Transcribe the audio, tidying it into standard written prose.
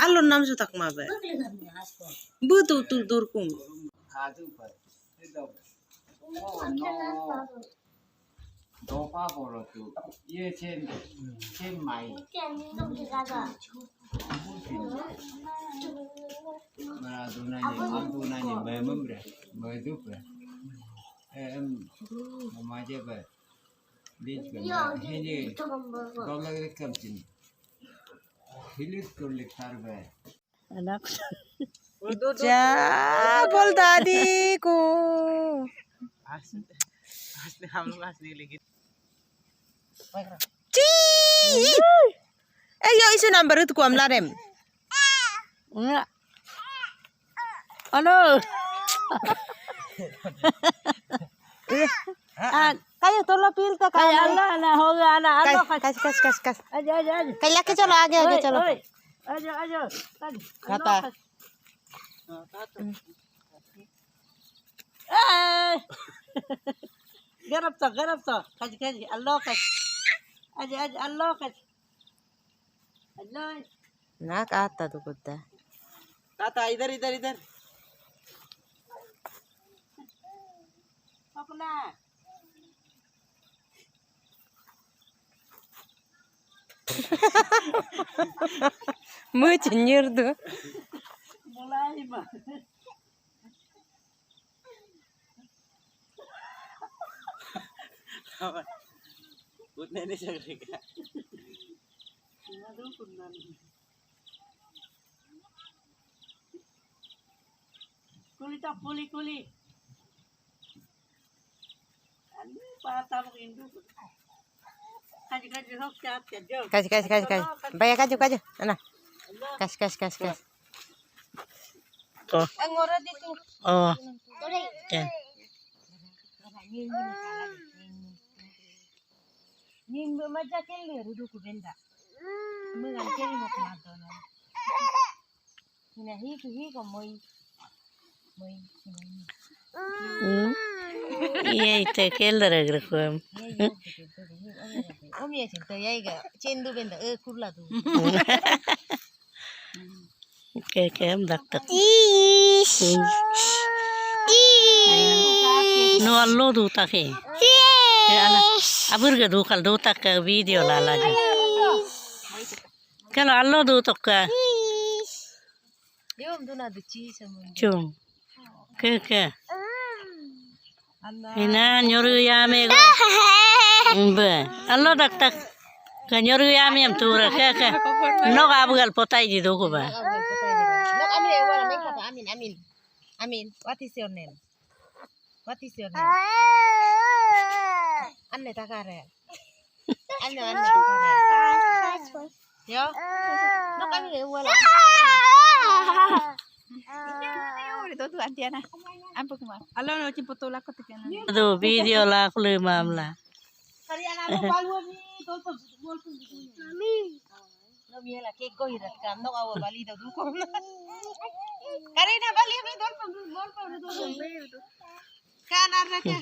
Alon nam sutak mabe. Butu tu durkum. Dopa bolo tu, ye chen mai. Mara dunanya memang bre, betul bre. Mama je bre, lich bre. Ini dolar kamcin, hilis kulik tar bre. Anak. Ja, bol dadiku. Asli हम लोग asli लेकिन Cii. Yo isu number itu ku amlarem. Enggak. Halo. Kayo tolo pil ta kaya Allah na hoga ana ano kas. Aja. Kaya ke chalo आगे चलो. Aja. Kata. Garap to. Kaji. Allah kas. Aja Allah kas. Allah. Nak आता तो कुत्ता. ताता इधर अपना. Mucin nyerdu. Mulai mah. उतने नहीं चलेगा Kuli. Ano pata mo induk. Kaji hok siap jo. Kaji. Bayar kaju. Ana. Kas. Oh. Angora dito. Oh. Yan. Ning maja kelle rudu ku benda. Mengan kelle mo kumadona. Hina hi ko moi. Iya itu kelle ragra ko. Omi asin to yaiga chendu benda kurla tu. Am dakta. No allo du take. Ala aburga du kal du tak video lala je. Kalau allo du tokka. Yom du na du chi sama. Chung. Ke. Ina nyoru ya me go. Be. Allo tak. Ka nyoru ya me am tura ke. No abugal potai di do ko ba. Amin. What is your name? Anne takare. Yo. No kami le wala. Itu antiana. Ampo kuma. Alo no chimpotola ko tikana. Do video la ko le mamla. Kariana mo balu ni tolpo bolpo ni. No miela ke ko hirat kam no awa bali do ko. Karina bali mi bolpo do. Kana raka.